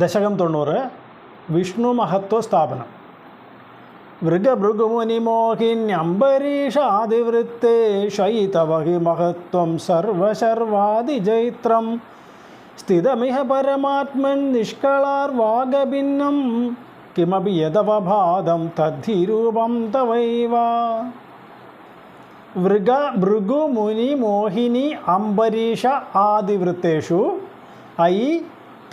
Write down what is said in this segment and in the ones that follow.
ദശകം 90 വിഷ്ണു മഹത്വ സ്ഥാപനം. വൃഗഭൃഗുമുനിമോഹിന്യംബരീഷാദിവൃത്തേ ശൈതവഹി മഹത്വം സർവശർവാദിജൈത്രം സ്ഥിതമിഹ പരമാത്മൻ നിഷ്കളാർവാഗഭിന്നം കിമപി യദവഭാതം തദ്ധിരൂപം തവൈവ. ഭൃഗുമുനിമോഹിനി അംബരീഷ ആദിവൃത്തേഷു ഐ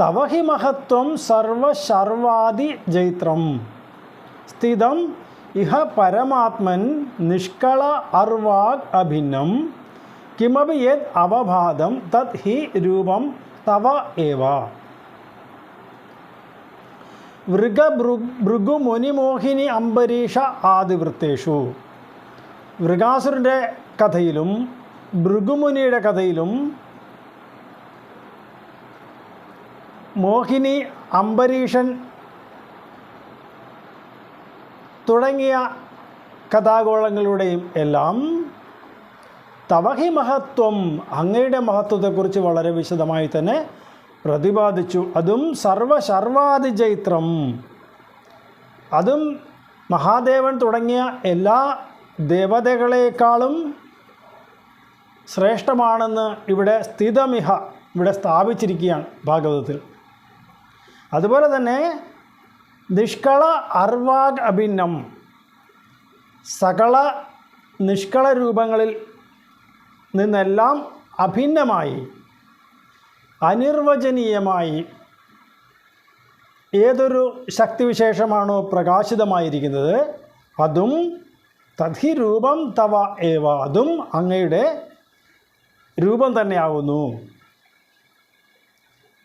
തവ ഹി മഹത്വം സർവശർവാദി ജൈത്രം സ്ഥിതം ഇഹ പരമാത്മൻ നിഷ്കള അർവാഗ് അഭിന്നം കിമപി യത് അവഭാതം തത് ഹി രൂപം തവ ഏവ. ഭൃഗുമുനിമോഹിനി അംബരീഷ ആദിവൃത്തേഷു, വൃഗാസുരൻ്റെ കഥയിലും ഭൃഗുമുനിയുടെ കഥയിലും മോഹിനി, അംബരീഷൻ തുടങ്ങിയ കഥാഗോളങ്ങളുടെയും എല്ലാം തവഹി മഹത്വം, അങ്ങയുടെ മഹത്വത്തെക്കുറിച്ച് വളരെ വിശദമായി തന്നെ പ്രതിപാദിച്ചു. അതും സർവശർവാദിജൈത്രം, അതും മഹാദേവൻ തുടങ്ങിയ എല്ലാ ദേവതകളെക്കാളും ശ്രേഷ്ഠമാണെന്ന് ഇവിടെ സ്ഥിതമിഹ, ഇവിടെ സ്ഥാപിച്ചിരിക്കുകയാണ് ഭാഗവതത്തിൽ. അതുപോലെ തന്നെ നിഷ്കള അർവാഗ് അഭിന്നം, സകല നിഷ്കള രൂപങ്ങളിൽ നിന്നെല്ലാം അഭിന്നമായി അനിർവചനീയമായി ഏതൊരു ശക്തിവിശേഷമാണോ പ്രകാശിതമായിരിക്കുന്നത് അതും തദ്ഹി രൂപം തവ ഏവ, അതും അങ്ങയുടെ രൂപം തന്നെയാകുന്നു.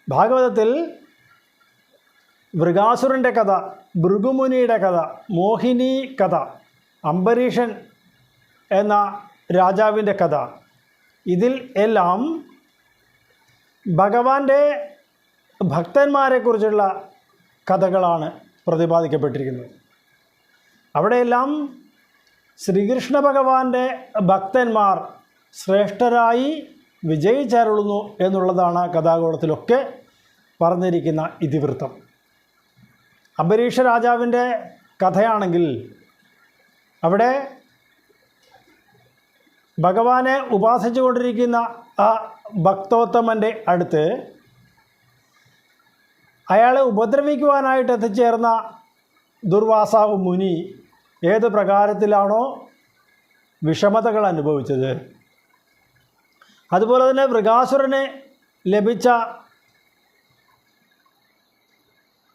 ഭാഗവതത്തിൽ വൃഗാസുരൻ്റെ കഥ, ഭൃഗുമുനിയുടെ കഥ, മോഹിനി കഥ, അംബരീഷൻ എന്ന രാജാവിൻ്റെ കഥ, ഇതിൽ എല്ലാം ഭഗവാന്റെ ഭക്തന്മാരെക്കുറിച്ചുള്ള കഥകളാണ് പ്രതിപാദിക്കപ്പെട്ടിരിക്കുന്നത്. അവിടെയെല്ലാം ശ്രീകൃഷ്ണ ഭഗവാന്റെ ഭക്തന്മാർ ശ്രേഷ്ഠരായി വിജയിച്ചരുളുന്നു എന്നുള്ളതാണ് കഥാഗോളത്തിലൊക്കെ പറഞ്ഞിരിക്കുന്ന ഇതിവൃത്തം. അംബരീഷ രാജാവിൻ്റെ കഥയാണെങ്കിൽ അവിടെ ഭഗവാനെ ഉപാസിച്ചുകൊണ്ടിരിക്കുന്ന ആ ഭക്തോത്തമൻ്റെ അടുത്ത് അയാളെ ഉപദ്രവിക്കുവാനായിട്ട് എത്തിച്ചേർന്ന ദുർവാസാവ് മുനി ഏത് പ്രകാരത്തിലാണോ വിഷമതകൾ അനുഭവിച്ചത്, അതുപോലെ തന്നെ വൃഗാസുരന് ലഭിച്ച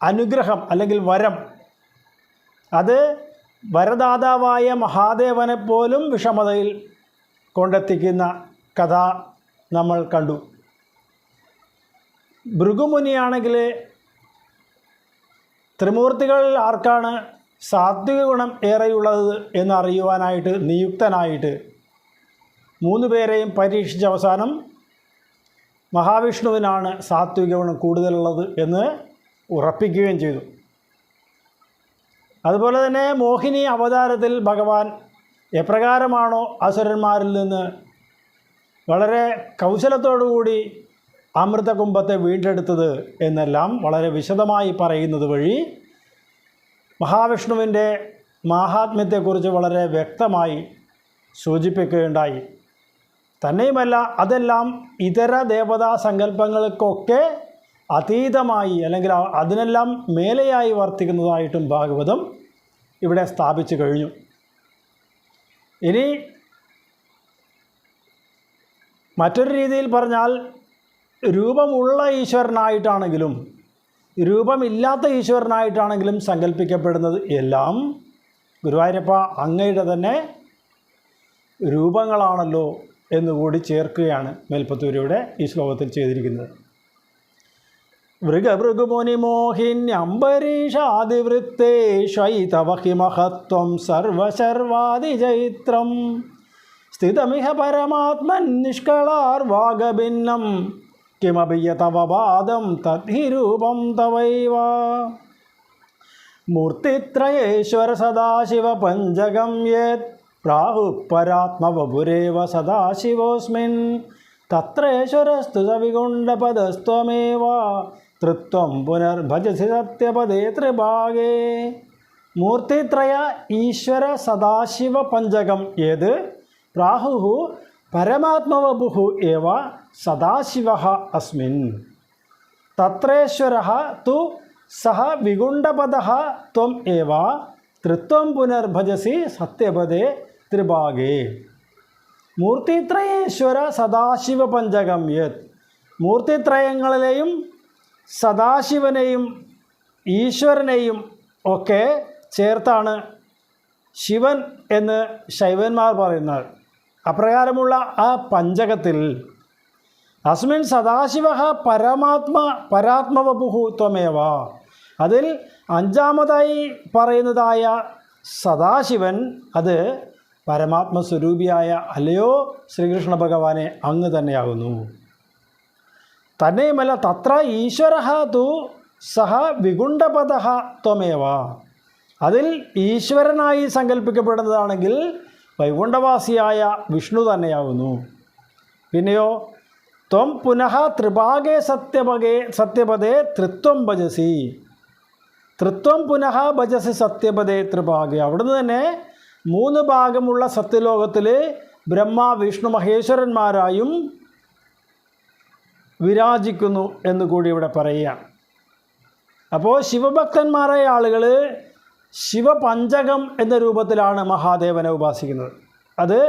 അനുഗ്രഹം അല്ലെങ്കിൽ വരം, അത് വരദാതാവായ മഹാദേവനെ പോലും വിഷമതയിൽ കൊണ്ടെത്തിക്കുന്ന കഥ നമ്മൾ കണ്ടു. ഭൃഗുമുനിയാണെങ്കിൽ ത്രിമൂർത്തികളിൽ ആർക്കാണ് സാത്വിക ഗുണം ഏറെയുള്ളത് എന്നറിയുവാനായിട്ട് നിയുക്തനായിട്ട് 3 പേരെയും പരീക്ഷിച്ച അവസാനം മഹാവിഷ്ണുവിനാണ് സാത്വിക ഗുണം കൂടുതലുള്ളത് എന്ന് ഉറപ്പിക്കുകയും ചെയ്തു. അതുപോലെ തന്നെ മോഹിനി അവതാരത്തിൽ ഭഗവാൻ എപ്രകാരമാണോ അസുരന്മാരിൽ നിന്ന് വളരെ കൗശലത്തോടുകൂടി അമൃതകുംഭത്തെ വീണ്ടെടുത്തത് എന്നെല്ലാം വളരെ വിശദമായി പറയുന്നത് വഴി മഹാവിഷ്ണുവിൻ്റെ മാഹാത്മ്യത്തെക്കുറിച്ച് വളരെ വ്യക്തമായി സൂചിപ്പിക്കുകയുണ്ടായി. തന്നെയുമല്ല, അതെല്ലാം ഇതര ദേവതാ സങ്കല്പങ്ങൾക്കൊക്കെ അതീതമായി അല്ലെങ്കിൽ അതിനെല്ലാം മേലെയായി വർത്തിക്കുന്നതായിട്ടും ഭാഗവതം ഇവിടെ സ്ഥാപിച്ചു കഴിഞ്ഞു. ഇനി മറ്റൊരു രീതിയിൽ പറഞ്ഞാൽ, രൂപമുള്ള ഈശ്വരനായിട്ടാണെങ്കിലും രൂപമില്ലാത്ത ഈശ്വരനായിട്ടാണെങ്കിലും സങ്കല്പിക്കപ്പെടുന്നത് എല്ലാം ഗുരുവായൂരപ്പ അങ്ങയുടെ തന്നെ രൂപങ്ങളാണല്ലോ എന്നുകൂടി ചേർക്കുകയാണ് മേൽപ്പത്തൂരിയുടെ ഈ ശ്ലോകത്തിൽ ചെയ്തിരിക്കുന്നത്. വൃഗഭൃഗുമുനിമോഹിന്യംബരീഷാദിവൃത്തേ ശൈതവ ഹി മഹത്വം സർവശർവാദിജൈത്രം സ്ഥിതമിഹ പരമാത്മൻ നിഷ്കളാർവാഗഭിന്നം കിമപി യതവഭാതം തദ്ഹി രൂപം തവൈവ. മൂർത്തിത്രയേശ്വര സദാശിവ പഞ്ചകം യേത് പ്രാഹുഃ പരാത്മവപുരേവ സദാശിവോസ്മിൻ തത്രേശ്വരസ്തു സവികുണ്ഡപദസ്ത്വമേവ തൃത്വം പുനർഭജസി സത്യപദേ ത്രിഭാഗേ. മൂർത്തിത്രയ ഈശ്വര സദാശിവ പഞ്ചകം ഏത് പ്രാഹുഹു പരമാത്മവപുഃ ഏവ സദാശിവഃ അസ്മിൻ. തത്രേശ്വരഃ തു സഹ വിഗുണ്ടപദഃ ത്വം ഏവ തൃത്വം പുനർഭജസി സത്യപദേ ത്രിഭാഗേ. മൂർത്തിത്രയേശ്വര സദാശിവ പഞ്ചകം യത്. മൂർത്തിത്രയങ്ങളിലെയും സദാശിവനെയും ഈശ്വരനെയും ഒക്കെ ചേർത്താണ് ശിവൻ എന്ന് ശൈവന്മാർ പറയുന്നത്. അപ്രകാരമുള്ള ആ പഞ്ചകത്തിൽ അസ്മിൻ സദാശിവഃ പരാത്മവപുഃ ത്വമേവ, അതിൽ അഞ്ചാമതായി പറയുന്നതായ സദാശിവൻ അത് പരമാത്മസ്വരൂപിയായ അല്ലയോ ശ്രീകൃഷ്ണ ഭഗവാനെ അങ്ങ് തന്നെയാകുന്നു. തന്നെയുമല്ല തത്ര ഈശ്വരഃ തു സഹ വിഗുണ്ടപദഃ ത്വമേവ, അതിൽ ഈശ്വരനായി സങ്കല്പിക്കപ്പെടുന്നതാണെങ്കിൽ വൈകുണ്ഠവാസിയായ വിഷ്ണു തന്നെയാകുന്നു. പിന്നെയോ ത്വം പുനഃ ത്രിഭാഗേ സത്യപദേ തൃത്വം ഭജസി. തൃത്വം പുനഃ ഭജസി സത്യപദേ ത്രിഭാഗേ. അവിടുന്ന് തന്നെ 3 ഭാഗമുള്ള സത്യലോകത്തിൽ ബ്രഹ്മ വിഷ്ണു മഹേശ്വരന്മാരായും വിരാജിക്കുന്നു എന്നുകൂടി ഇവിടെ പറയുകയാണ്. അപ്പോൾ ശിവഭക്തന്മാരായ ആളുകൾ ശിവപഞ്ചകം എന്ന രൂപത്തിലാണ് മഹാദേവനെ ഉപാസിക്കുന്നത്. അത്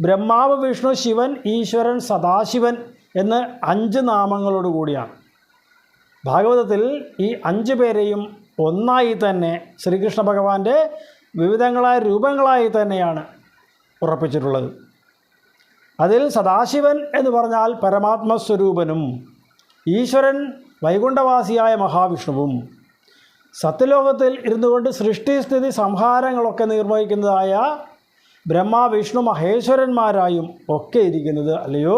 ബ്രഹ്മാവ് വിഷ്ണു ശിവൻ ഈശ്വരൻ സദാശിവൻ എന്ന് 5 നാമങ്ങളോട് കൂടിയാണ്. ഭാഗവതത്തിൽ ഈ 5 പേരെയും ഒന്നായി തന്നെ ശ്രീകൃഷ്ണ ഭഗവാന്റെ വിവിധങ്ങളായ രൂപങ്ങളായി തന്നെയാണ് ഉറപ്പിച്ചിട്ടുള്ളത്. അതിൽ സദാശിവൻ എന്ന് പറഞ്ഞാൽ പരമാത്മസ്വരൂപനും ഈശ്വരൻ വൈകുണ്ഠവാസിയായ മഹാവിഷ്ണുവും സത്യലോകത്തിൽ ഇരുന്നുകൊണ്ട് സൃഷ്ടിസ്ഥിതി സംഹാരങ്ങളൊക്കെ നിർവഹിക്കുന്നതായ ബ്രഹ്മ വിഷ്ണു മഹേശ്വരന്മാരായും ഒക്കെ ഇരിക്കുന്നത് അല്ലയോ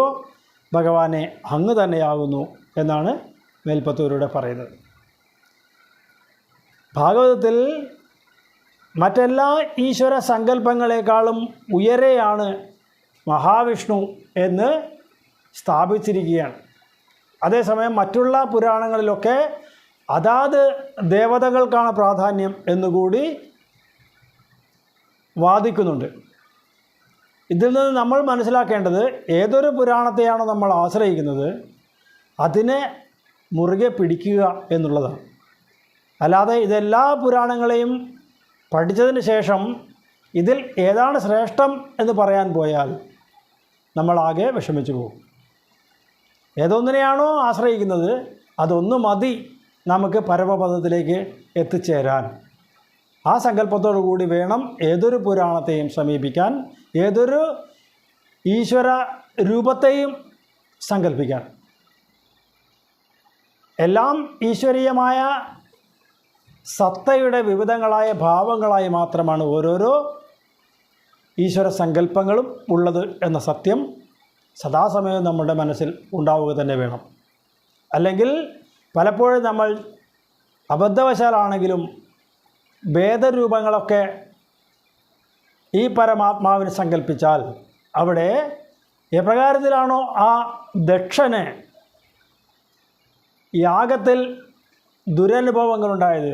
ഭഗവാനെ അങ്ങ് തന്നെയാകുന്നു എന്നാണ് മേൽപ്പത്തൂരിലൂടെ പറയുന്നത്. ഭാഗവതത്തിൽ മറ്റെല്ലാ ഈശ്വര സങ്കല്പങ്ങളെക്കാളും ഉയരെയാണ് മഹാവിഷ്ണു എന്ന് സ്ഥാപിച്ചിരിക്കുകയാണ്. അതേസമയം മറ്റുള്ള പുരാണങ്ങളിലൊക്കെ അതാത് ദേവതകൾക്കാണ് പ്രാധാന്യം എന്നുകൂടി വാദിക്കുന്നുണ്ട്. ഇതിൽ നിന്ന് നമ്മൾ മനസ്സിലാക്കേണ്ടത് ഏതൊരു പുരാണത്തെയാണോ നമ്മൾ ആശ്രയിക്കുന്നത് അതിനെ മുറുകെ പിടിക്കുക എന്നുള്ളതാണ്. അല്ലാതെ ഇതെല്ലാ പുരാണങ്ങളെയും പഠിച്ചതിന് ശേഷം ഇതിൽ ഏതാണ് ശ്രേഷ്ഠം എന്ന് പറയാൻ പോയാൽ നമ്മളാകെ വിഷമിച്ചു പോകും. ഏതൊന്നിനെയാണോ ആശ്രയിക്കുന്നത് അതൊന്നു മതി നമുക്ക് പരമപദത്തിലേക്ക് എത്തിച്ചേരാൻ. ആ സങ്കല്പത്തോടു കൂടി വേണം ഏതൊരു പുരാണത്തെയും സമീപിക്കാൻ, ഏതൊരു ഈശ്വര രൂപത്തെയും സങ്കല്പിക്കാൻ. എല്ലാം ഈശ്വരീയമായ സത്തയുടെ വിവിധങ്ങളായ ഭാവങ്ങളായി മാത്രമാണ് ഓരോരോ ഈശ്വര സങ്കല്പങ്ങളും ഉള്ളത് എന്ന സത്യം സദാസമയവും നമ്മുടെ മനസ്സിൽ ഉണ്ടാവുക തന്നെ വേണം. അല്ലെങ്കിൽ പലപ്പോഴും നമ്മൾ അബദ്ധവശാലാണെങ്കിലും ഭേദരൂപങ്ങളൊക്കെ ഈ പരമാത്മാവിനെ സങ്കല്പിച്ചാൽ അവിടെ എപ്രകാരത്തിലാണോ ആ ദക്ഷന് യാഗത്തിൽ ദുരനുഭവങ്ങളുണ്ടായത്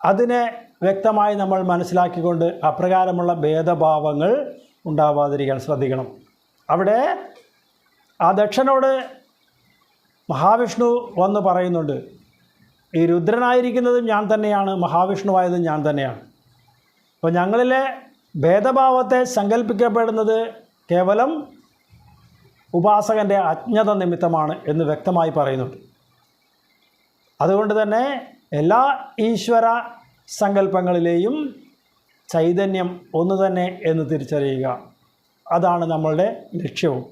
അതിനെ വ്യക്തമായി നമ്മൾ മനസ്സിലാക്കിക്കൊണ്ട് അപ്രകാരമുള്ള ഭേദഭാവങ്ങൾ ഉണ്ടാവാതിരിക്കാൻ ശ്രദ്ധിക്കണം. അവിടെ ആ ദക്ഷനോട് മഹാവിഷ്ണു വന്ന് പറയുന്നുണ്ട്, ഈ രുദ്രനായിരിക്കുന്നതും ഞാൻ തന്നെയാണ്, മഹാവിഷ്ണുവായതും ഞാൻ തന്നെയാണ്. അപ്പോൾ ഞങ്ങളിലെ ഭേദഭാവത്തെ സങ്കല്പിക്കപ്പെടുന്നത് കേവലം ഉപാസകൻ്റെ അജ്ഞത നിമിത്തമാണ് എന്ന് വ്യക്തമായി പറയുന്നുണ്ട്. അതുകൊണ്ട് തന്നെ എല്ലാ ഈശ്വര സങ്കല്പങ്ങളിലെയും ചൈതന്യം ഒന്ന് തന്നെ എന്ന് തിരിച്ചറിയുക, അതാണ് നമ്മളുടെ ലക്ഷ്യവും.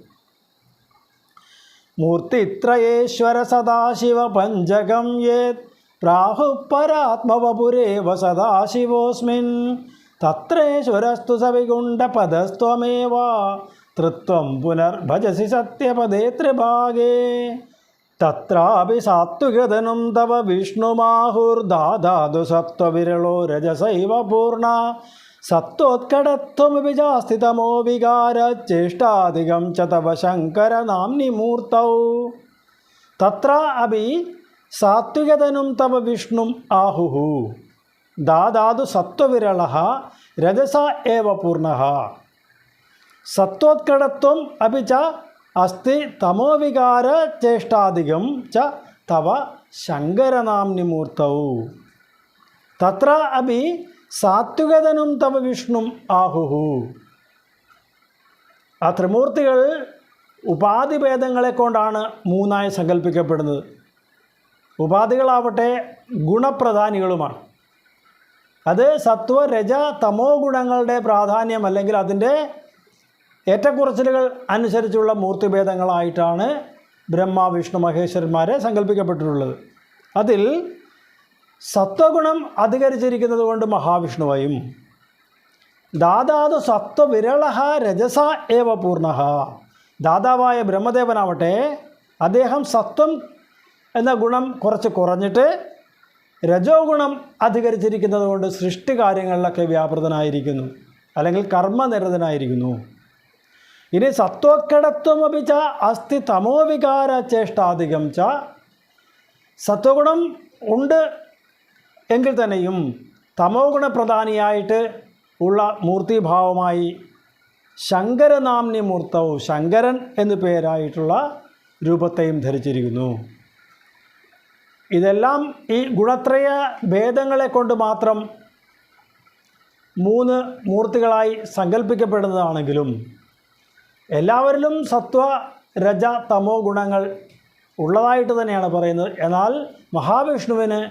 മൂർത്തിത്രയേശ്വര സദാശിവ പഞ്ചകം യേത് പ്രാഹുപരാത്മവപുരേവ സദാശിവോസ്മിൻ തത്രേശ്വരസ്തു സവിഗുണ്ടപദസ്ത്വമേവ തൃത്വം പുനർഭജസി സത്യപദേ ത്രിഭാഗേ തത്രാപി സാത്വികതനും തവ വിഷ്ണുമാഹുർദാദാതു സത്വവിരളോ രജസൈവ പൂർണ്ണ സത്വോത്കടത്വമപി ചാസ്തി തമോ വികാരചേഷ്ടാധികം ച തവ ശങ്കര നാംനി മൂർത്തൗ. തത്ര അപി സാത്വികതനും തവ വിഷ്ണും ആഹുഹു ദാദാതു സത്വവിരളഃ രജസ ഏവ പൂർണ്ണഃ സത്വോത്കടത്വം അപി ച അസ്തി തമോവികാര ചേഷ്ടാധികം ച തവ ശങ്കരനാംനി മൂർത്തൗ തത്ര അപി സാത്വികതനും തവ വിഷ്ണും ആഹുഹു. ആ ത്രിമൂർത്തികൾ ഉപാധിഭേദങ്ങളെ കൊണ്ടാണ് മൂന്നായി സങ്കല്പിക്കപ്പെടുന്നത്. ഉപാധികളാവട്ടെ ഗുണപ്രധാനികളുമാണ്. അത് സത്വ രജ തമോ ഗുണങ്ങളുടെ പ്രാധാന്യം അല്ലെങ്കിൽ അതിൻ്റെ ഏറ്റക്കുറച്ചിലുകൾ അനുസരിച്ചുള്ള മൂർത്തിഭേദങ്ങളായിട്ടാണ് ബ്രഹ്മ വിഷ്ണു മഹേശ്വരന്മാരെ സങ്കല്പിക്കപ്പെട്ടിട്ടുള്ളത്. അതിൽ സത്വഗുണം അധികരിച്ചിരിക്കുന്നത് കൊണ്ട് മഹാവിഷ്ണുവായും ദാദാതു സത്വവിരളഃ രജസ ഏവ പൂർണ്ണഃ ദാതാവായ ബ്രഹ്മദേവനാവട്ടെ അദ്ദേഹം സത്വം എന്ന ഗുണം കുറച്ച് കുറഞ്ഞിട്ട് രജോ ഗുണം അധികരിച്ചിരിക്കുന്നത് കൊണ്ട് സൃഷ്ടികാര്യങ്ങളിലൊക്കെ വ്യാപൃതനായിരിക്കുന്നു അല്ലെങ്കിൽ കർമ്മനിരതനായിരിക്കുന്നു. ഇനി സത്വക്കടത്വമപി ച അസ്തി തമോവികാര ചേഷ്ടാധികം ച സത്വഗുണം ഉണ്ട് എങ്കിൽ തന്നെയും തമോ ഗുണപ്രധാനിയായിട്ട് ഉള്ള മൂർത്തിഭാവമായി ശങ്കരനാംനി മൂർത്തവും ശങ്കരൻ എന്നു പേരായിട്ടുള്ള രൂപത്തെയും ധരിച്ചിരിക്കുന്നു. ഇതെല്ലാം ഈ ഗുണത്രയ ഭേദങ്ങളെ കൊണ്ട് മാത്രം മൂന്ന് മൂർത്തികളായി സങ്കല്പിക്കപ്പെടുന്നതാണെങ്കിലും എല്ലാവരിലും സത്വ രജ തമോ ഗുണങ്ങൾ ഉള്ളതായിട്ട് തന്നെയാണ് പറയുന്നത്. എന്നാൽ മഹാവിഷ്ണുവിന്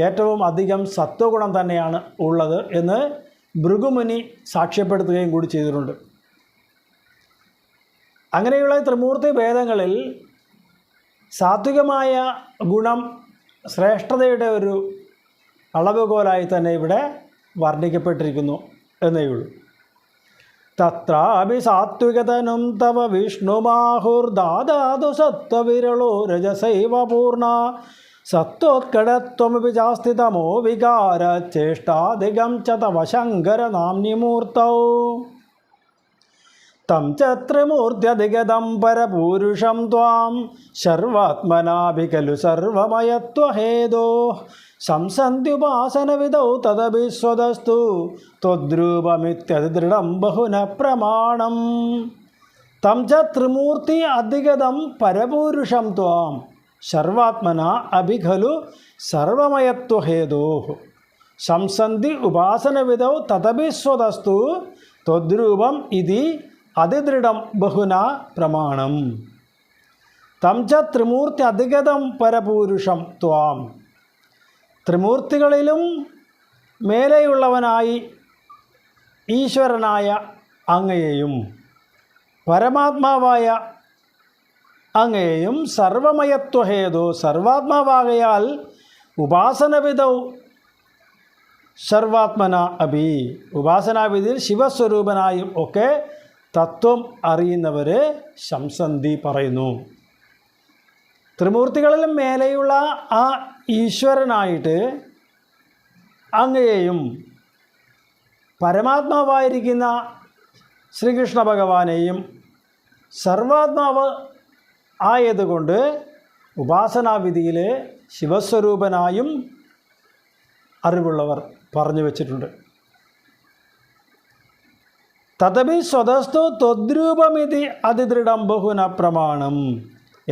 ഏറ്റവും അധികം സത്വഗുണം തന്നെയാണ് ഉള്ളത് എന്ന് ഭൃഗുമുനി സാക്ഷ്യപ്പെടുത്തുകയും കൂടി ചെയ്തിട്ടുണ്ട്. അങ്ങനെയുള്ള ത്രിമൂർത്തി ഭേദങ്ങളിൽ സാത്വികമായ ഗുണം ശ്രേഷ്ഠതയുടെ ഒരു അളവുകോലായി തന്നെ ഇവിടെ വർണ്ണിക്കപ്പെട്ടിരിക്കുന്നു എന്നേ ഉള്ളൂ. തത്രാപി സാത്വികതനും തവ വിഷ്ണുമാഹുർദാദാതു സത്വവിരളോ രജസൈവ പൂർണ്ണ സത്വോത്കടത്വമപി ചാസ്തി തമോ വികാര ചേഷ്ടാധികം ച തവ ശങ്കരനാംനി മൂർത്തൗ തം ച ത്രിമൂർത്യധിഗതം പരപൂരുഷം ത്വാം സർവാത്മനാഭി ഖലു സർവമയത്വഹേതോ സംസന്ത്യുപാസനവിധൗ തദപി സ്വതസ്തു ത്വദ്രൂപമിത്യതിദൃഢം ബഹുന പ്രമാണം. തം ച ത്രിമൂർത്തി അധിഗതം പരപൂരുഷം ത്വാം സർവാത്മന അഭി ഖലു സർവമയത്വഹേതോ സംസന്തി ഉപാസനവിധൗ തദപി സ്വതസ്തു ത്വദ്രൂപം ഇതി അതിദൃഢം ബഹുന പ്രമാണം. തം ച ത്രിമൂർത്തി അധിഗതം പരപൂരുഷം ത്വാം ത്രിമൂർത്തികളിലും മേലെയുള്ളവനായി ഈശ്വരനായ അങ്ങയെയും പരമാത്മാവായ അങ്ങയെയും സർവമയത്വഹേതോ സർവാത്മാവാകയാൽ ഉപാസനവിധൗ സർവാത്മന അഭി ഉപാസനാവിധിയിൽ ശിവസ്വരൂപനായും ഒക്കെ തത്വം അറിയുന്നവരെ ശംസന്തി പറയുന്നു. ത്രിമൂർത്തികളിലും മേലെയുള്ള ആ ഈശ്വരനായിട്ട് അങ്ങയെയും പരമാത്മാവായിരിക്കുന്ന ശ്രീകൃഷ്ണ ഭഗവാനെയും സർവാത്മാവ് ആയതുകൊണ്ട് ഉപാസനാവിധിയിൽ ശിവസ്വരൂപനായും അറിവുള്ളവർ പറഞ്ഞു വച്ചിട്ടുണ്ട്. തദപി സ്വതസ്തു ത്വദ്രൂപമിതി അതിദൃഢം ബഹുന പ്രമാണം.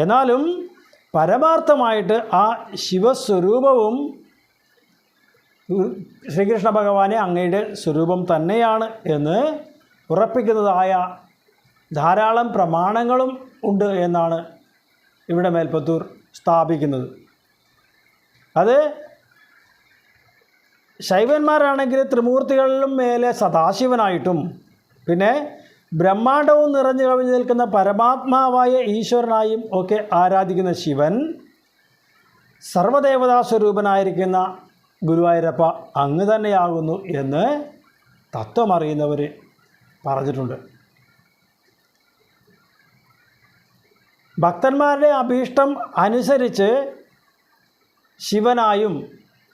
എന്നാലും പരമാർത്ഥമായിട്ട് ആ ശിവസ്വരൂപവും ശ്രീകൃഷ്ണ ഭഗവാനെ അങ്ങയുടെ സ്വരൂപം തന്നെയാണ് എന്ന് ഉറപ്പിക്കുന്നതായ ധാരാളം പ്രമാണങ്ങളും ഉണ്ട് എന്നാണ് ഇവിടെ മേൽപ്പത്തൂർ സ്ഥാപിക്കുന്നത്. അത് ശൈവന്മാരാണെങ്കിൽ ത്രിമൂർത്തികളിലും മേലെ സദാശിവനായിട്ടും പിന്നെ ബ്രഹ്മാണ്ടവും നിറഞ്ഞു കവിഞ്ഞു നിൽക്കുന്ന പരമാത്മാവായ ഈശ്വരനായും ഒക്കെ ആരാധിക്കുന്ന ശിവൻ സർവദേവതാ സ്വരൂപനായിരിക്കുന്ന ഗുരുവായൂരപ്പ അങ്ങ് തന്നെയാകുന്നു എന്ന് തത്വമറിയുന്നവർ പറഞ്ഞിട്ടുണ്ട്. ഭക്തന്മാരുടെ അഭീഷ്ടം അനുസരിച്ച് ശിവനായും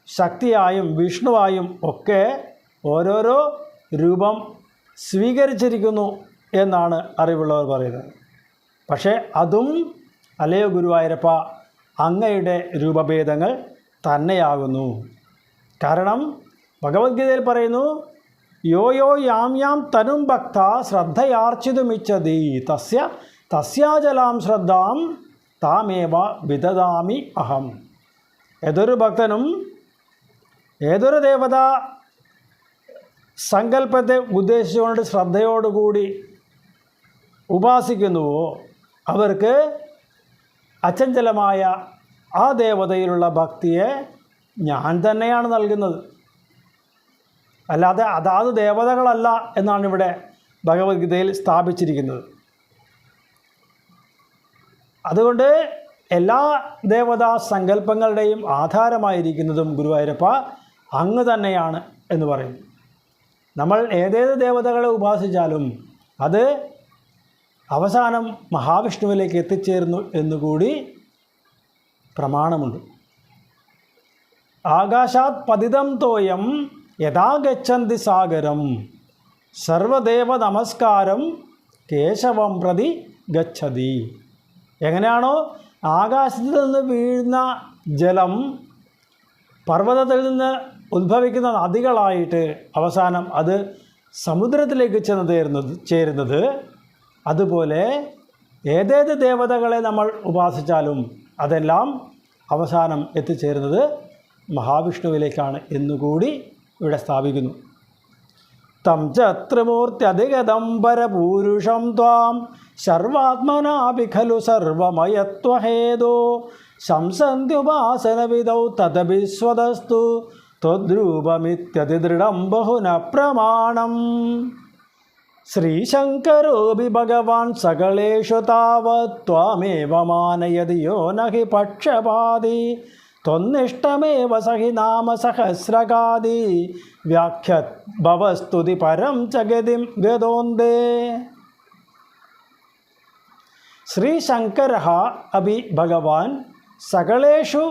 ശക്തിയായും വിഷ്ണുവായും ഒക്കെ ഓരോരോ രൂപം സ്വീകരിച്ചിരിക്കുന്നു എന്നാണ് അറിവുള്ളവർ പറയുന്നത്. പക്ഷേ അതും അല്ലയോ ഗുരുവായൂരപ്പ അങ്ങയുടെ രൂപഭേദങ്ങൾ തന്നെയാകുന്നു. കാരണം ഭഗവത്ഗീതയിൽ പറയുന്നു, യോ യോ യാം യാം തനും ഭക്ത ശ്രദ്ധയാർച്ചിതുമിച്ഛതി തസ്യാചലാം ശ്രദ്ധാം താമേവ വിദദാമി അഹം. ഏതൊരു ഭക്തനും ഏതൊരു ദേവതാ സങ്കല്പത്തെ ഉദ്ദേശിച്ചുകൊണ്ട് ശ്രദ്ധയോടുകൂടി ഉപാസിക്കുന്നുവോ അവർക്ക് അചഞ്ചലമായ ആ ദേവതയിലുള്ള ഭക്തിയെ ഞാൻ തന്നെയാണ് നൽകുന്നത്. അല്ലാതെ അതാത് ദേവതകളല്ല എന്നാണ് ഇവിടെ ഭഗവത്ഗീതയിൽ സ്ഥാപിച്ചിരിക്കുന്നത്. അതുകൊണ്ട് എല്ലാ ദേവതാ സങ്കല്പങ്ങളുടെയും ആധാരമായിരിക്കുന്നതും ഗുരുവായൂരപ്പ അങ്ങ് തന്നെയാണ് എന്ന് പറയുന്നു. നമ്മൾ ഏതേത് ദേവതകളെ ഉപാസിച്ചാലും അത് അവസാനം മഹാവിഷ്ണുവിലേക്ക് എത്തിച്ചേരുന്നു എന്നുകൂടി പ്രമാണമുണ്ട്. ആകാശാത് പതിതം തോയം യഥാ ഗച്ഛന്തി സാഗരം സർവദേവ നമസ്കാരം കേശവം പ്രതി ഗച്ഛതി. എങ്ങനെയാണോ ആകാശത്തിൽ നിന്ന് വീഴുന്ന ജലം പർവ്വതത്തിൽ നിന്ന് ഉദ്ഭവിക്കുന്ന നദികളായിട്ട് അവസാനം അത് സമുദ്രത്തിലേക്ക് ചേരുന്നത്, അതുപോലെ ഏതേത് ദേവതകളെ നമ്മൾ ഉപാസിച്ചാലും അതെല്ലാം അവസാനം എത്തിച്ചേരുന്നത് മഹാവിഷ്ണുവിലേക്കാണ് എന്നുകൂടി ഇവിടെ സ്ഥാപിക്കുന്നു. തം ചത്രിമൂർത്യധിഗതം പരപൂരുഷം ത്വാം സർവാത്മനാഭി ഖലു സർവമയത്വഹേതോ ശംസന്ത്യുപാസനവിധൗ തദഭിസ്വദസ്തു ത്വദ്രൂപമിത്യതിദൃഢം ബഹുന പ്രമാണം. ശ്രീശങ്കരോപി ഭഗവാൻ സകലേഷു താവത് ത്വാമേവ മാനയതി യോ നഹി പക്ഷപാതി ത്വന്നിഷ്ടമേവ സഹി നാമ സഹസ്രകാദി വ്യാഖ്യത് ഭവസ്തുതി പരം ച ഗതിം ഗതോന്തേ. ശ്രീശങ്കരഃ അപി ഭഗവാൻ സകലേഷു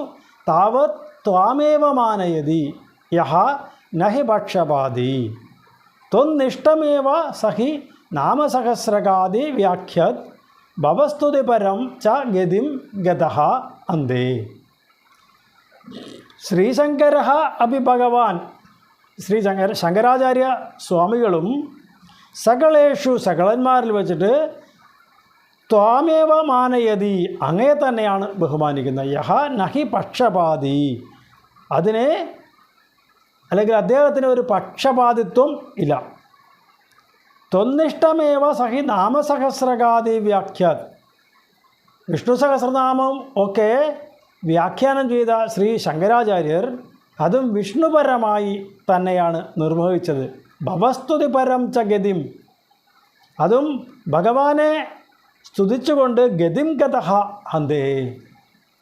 താവത് ത്വാമേവ മാനയതി യഹ നഹി പക്ഷപാതി ത്വന്നിഷ്ടമേവ സഹി നാമസഹസ്രകാദി വ്യാഖ്യത് ഭവസ്തുതി പരം ച ഗതിം ഗതഃ അന്തേ. ശ്രീശങ്കരഃ അപി ഭഗവാൻ, ശങ്കരാചാര്യ സ്വാമികളും സകലേഷു സകലന്മാരിൽ വച്ചിട്ട് ത്വാമേവ മാനയതി അങ്ങയെ തന്നെയാണ് ബഹുമാനിക്കുന്നത്. യഹ നഹി പക്ഷപാതി, അതിനെ അല്ലെങ്കിൽ അദ്ദേഹത്തിന് ഒരു പക്ഷപാതിത്വം ഇല്ല. ത്വന്നിഷ്ടമേവ സഹി നാമസഹസ്രകാദി വ്യാഖ്യാത്, വിഷ്ണു സഹസ്രനാമം ഒക്കെ വ്യാഖ്യാനം ചെയ്ത ശ്രീ ശങ്കരാചാര്യർ അതും വിഷ്ണുപരമായി തന്നെയാണ് നിർവഹിച്ചത്. ഭവസ്തുതി പരം ച ഗതിം, അതും ഭഗവാനെ സ്തുതിച്ചുകൊണ്ട് ഗതിം ഗതഃ അന്തേ,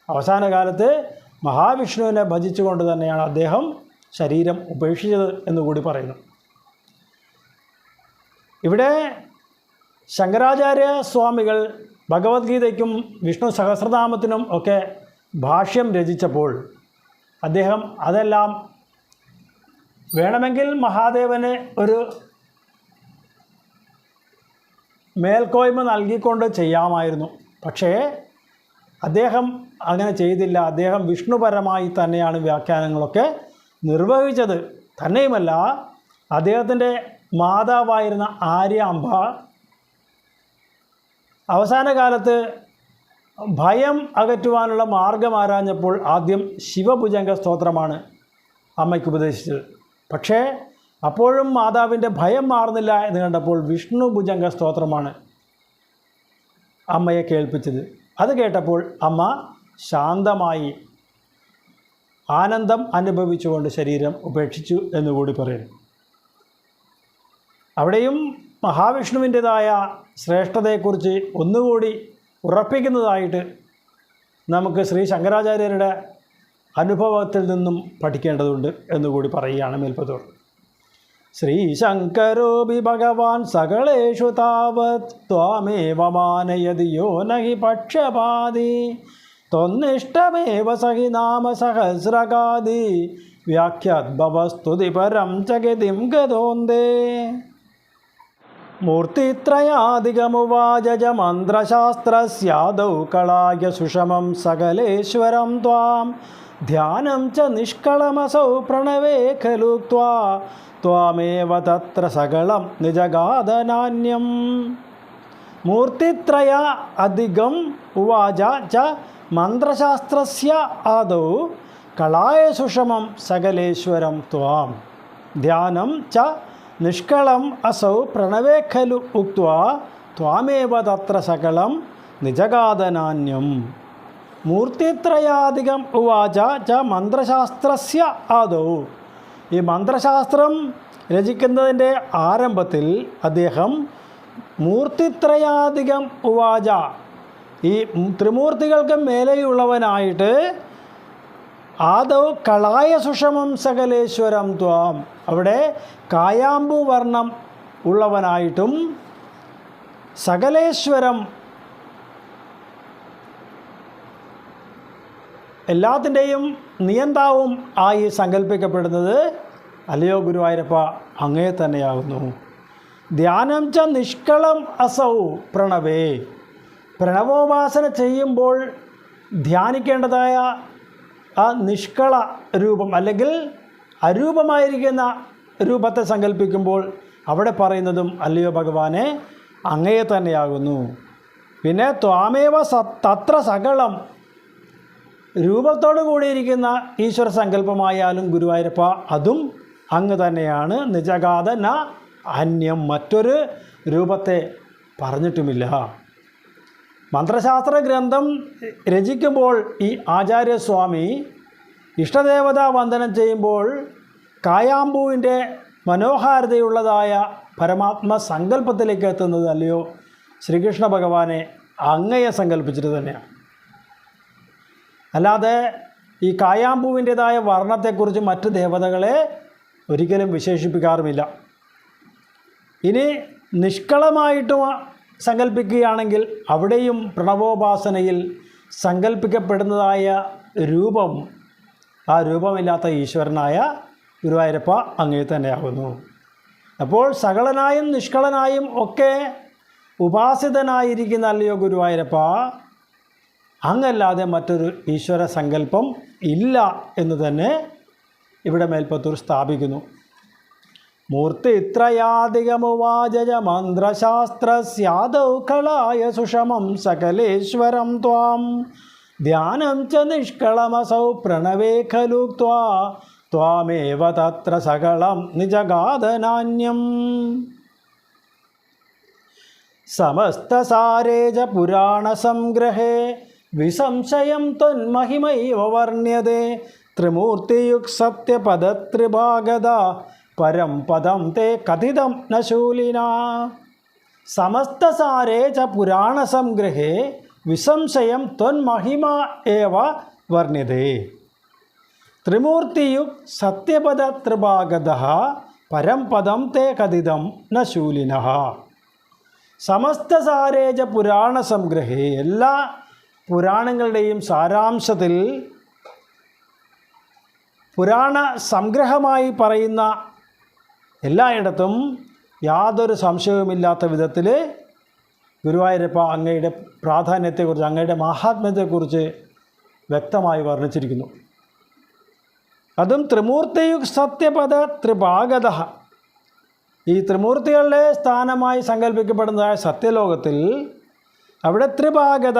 അവസാന കാലത്ത് മഹാവിഷ്ണുവിനെ ഭജിച്ചുകൊണ്ട് തന്നെയാണ് അദ്ദേഹം ശരീരം ഉപേക്ഷിച്ചത് എന്നുകൂടി പറയുന്നു. ഇവിടെ ശങ്കരാചാര്യ സ്വാമികൾ ഭഗവത്ഗീതയ്ക്കും വിഷ്ണു സഹസ്രനാമത്തിനും ഒക്കെ ഭാഷ്യം രചിച്ചപ്പോൾ അദ്ദേഹം അതെല്ലാം വേണമെങ്കിൽ മഹാദേവന് ഒരു മേൽക്കോയ്മ നൽകിക്കൊണ്ട് ചെയ്യാമായിരുന്നു. പക്ഷേ അദ്ദേഹം അങ്ങനെ ചെയ്തില്ല. അദ്ദേഹം വിഷ്ണുപരമായി തന്നെയാണ് വ്യാഖ്യാനങ്ങളൊക്കെ നിർവഹിച്ചത്. തന്നെയുമല്ല, അദ്ദേഹത്തിൻ്റെ മാതാവായിരുന്ന ആര്യാംബ അവസാന കാലത്ത് ഭയം അകറ്റുവാനുള്ള മാർഗം ആരാഞ്ഞപ്പോൾ ആദ്യം ശിവഭുജംഗ സ്തോത്രമാണ് അമ്മയ്ക്ക് ഉപദേശിച്ചത്. പക്ഷേ അപ്പോഴും മാതാവിൻ്റെ ഭയം മാറുന്നില്ല എന്ന് കണ്ടപ്പോൾ വിഷ്ണു ഭുജംഗ സ്തോത്രമാണ് അമ്മയെ കേൾപ്പിച്ചത്. അത് കേട്ടപ്പോൾ അമ്മ ശാന്തമായി ആനന്ദം അനുഭവിച്ചുകൊണ്ട് ശരീരം ഉപേക്ഷിച്ചു എന്നുകൂടി പറയുന്നു. അവിടെയും മഹാവിഷ്ണുവിൻ്റെതായ ശ്രേഷ്ഠതയെക്കുറിച്ച് ഒന്നുകൂടി ഉറപ്പിക്കുന്നതായിട്ട് നമുക്ക് ശ്രീ ശങ്കരാചാര്യരുടെ അനുഭവത്തിൽ നിന്നും പഠിക്കേണ്ടതുണ്ട് എന്നുകൂടി പറയുകയാണ് മേൽപ്പത്തൂർ. ശ്രീശങ്കരോപി ഭഗവാൻ സകലേഷു താവത് ത്വാമേവ മാനയതി യോ നഹി പക്ഷപാതി ത്വന്നിഷ്ടമേവ സഹി നാമ സഹസ്രകാദി വ്യാഖ്യാത് ഭവസ്തുതി പരം ച ഗതിം ഗതോന്തേ. മൂർത്തിത്രയാധികമുവാച മന്ത്രശാസ്ത്രസ്യാദൗ കളായ സുഷമം സകലേശ്വരം ത്വാം ധ്യാനം ച നിഷ്കളമസൗ പ്രണവേ ഖലു ത്വാമേവ തത്ര സകളം നിജഗാദനാന്യം. മൂർത്തിത്രയ അധികം ഉവാച ച മന്ത്രശാസ്ത്രസ്യ ആദൗ കളായ സുഷമം സകലേശ്വരം ത്വാം ധ്യാനം ച നിഷ്കളം അസൗ പ്രണവേ ഖലു ഉക്ത്വാ ത്വാമേവ തത്ര സകളം നിജഗാദനാന്യം. മൂർത്തിത്രയാധികം ഉവാച ച മന്ത്രശാസ്ത്രസ്യ ആദൗ. ഈ മന്ത്രശാസ്ത്രം രചിക്കുന്നതിൻ്റെ ആരംഭത്തിൽ അദ്ദേഹം മൂർത്തിത്രയാധികം ഉവാച, ഈ ത്രിമൂർത്തികൾക്ക് മേലെയുള്ളവനായിട്ട് ആദൗ കളായ സുഷമം സകലേശ്വരം ത്വാം, അവിടെ കായാമ്പു വർണ്ണം ഉള്ളവനായിട്ടും സകലേശ്വരം എല്ലാത്തിൻ്റെയും നിയന്താവും ആയി സങ്കല്പിക്കപ്പെടുന്നത് അല്ലയോ ഗുരുവായൂരപ്പ അങ്ങേ തന്നെയാകുന്നു. ധ്യാനം ച നിഷ്കളം അസൗ പ്രണവേ. പ്രണവോപാസന ചെയ്യുമ്പോൾ ധ്യാനിക്കേണ്ടതായ ആ നിഷ്കള രൂപം അല്ലെങ്കിൽ അരൂപമായിരിക്കുന്ന രൂപത്തെ സങ്കല്പിക്കുമ്പോൾ അവിടെ പറയുന്നതും അല്ലയോ ഭഗവാനെ അങ്ങയെ തന്നെയാകുന്നു. പിന്നെ ത്വാമേവ തത്ര സകളം, രൂപത്തോടു കൂടിയിരിക്കുന്ന ഈശ്വര സങ്കല്പമായാലും ഗുരുവായൂരപ്പ അതും അങ്ങ് തന്നെയാണ്. നിജഗാത ന അന്യം, മറ്റൊരു രൂപത്തെ പറഞ്ഞിട്ടുമില്ല. മന്ത്രശാസ്ത്ര ഗ്രന്ഥം രചിക്കുമ്പോൾ ഈ ആചാര്യസ്വാമി ഇഷ്ടദേവതാ വന്ദനം ചെയ്യുമ്പോൾ കായാമ്പൂവിൻ്റെ മനോഹാരിതയുള്ളതായ പരമാത്മ സങ്കല്പത്തിലേക്ക് എത്തുന്നത് അല്ലയോ ശ്രീകൃഷ്ണ ഭഗവാനെ അങ്ങയെ സങ്കല്പിച്ചിട്ട് തന്നെയാണ്. അല്ലാതെ ഈ കായാമ്പൂവിൻ്റേതായ വർണ്ണത്തെക്കുറിച്ച് മറ്റ് ദേവതകളെ ഒരിക്കലും വിശേഷിപ്പിക്കാറുമില്ല. ഇനി നിഷ്കളമായിട്ട് സങ്കല്പിക്കുകയാണെങ്കിൽ അവിടെയും പ്രണവോപാസനയിൽ സങ്കല്പിക്കപ്പെടുന്നതായ രൂപം ആ രൂപമില്ലാത്ത ഈശ്വരനായ ഗുരുവായൂരപ്പ അങ്ങേ തന്നെയാകുന്നു. അപ്പോൾ സകളനായും നിഷ്കളനായും ഒക്കെ ഉപാസിതനായിരിക്കുന്ന അല്ലയോ ഗുരുവായൂരപ്പ അങ്ങല്ലാതെ മറ്റൊരു ഈശ്വര സങ്കല്പം ഇല്ല എന്ന് തന്നെ ഇവിടെ മേൽപ്പത്തൂർ സ്ഥാപിക്കുന്നു. മൂർത്തിത്രയാധികമുവാച മന്ത്രശാസ്ത്രസ്യാദൗ കളായ സുഷമം സകലേശ്വരം ത്വാം ധ്യാനം ച നിഷ്കളമസൗ പ്രണവേ ഖലു ത്വാമേവ തത്ര സകളം നിജഗാദനാന്യം. സമസ്തസാരേ ച പുരാണസംഗ്രഹേ വിസംശയം ത്വന്മഹിമൈവ വർണ്യതേ ത്രിമൂർത്തിയുക് സത്യപദത്രിഭാഗത പരം പദം തേ കഥിതം ന ശൂലിനാ. സമസ്തസാരേ ച പുരാണസംഗ്രഹേ വിസംശയം ത്വന്മഹിമ ഏവ വർണ്യതേ ത്രിമൂർത്തിയുക് സത്യപദത്രിഭാഗത പരം പദം തേ കഥിതം ന ശൂലിനഃ. സമസ്തസാരേ ച പുരാണസംഗ്രഹേ, എല്ലാ പുരാണങ്ങളുടെയും സാരാംശത്തിൽ പുരാണ സംഗ്രഹമായി പറയുന്ന എല്ലായിടത്തും യാതൊരു സംശയവുമില്ലാത്ത വിധത്തിൽ ഗുരുവായൂരപ്പ അങ്ങയുടെ പ്രാധാന്യത്തെക്കുറിച്ച് അങ്ങയുടെ മഹാത്മ്യത്തെക്കുറിച്ച് വ്യക്തമായി വർണ്ണിച്ചിരിക്കുന്നു. അതും ത്രിമൂർത്തിയുക് സത്യപദ ത്രിഭാഗത, ഈ ത്രിമൂർത്തികളുടെ സ്ഥാനമായി സങ്കല്പിക്കപ്പെടുന്നതായ സത്യലോകത്തിൽ അവിടെ ത്രിഭാഗത,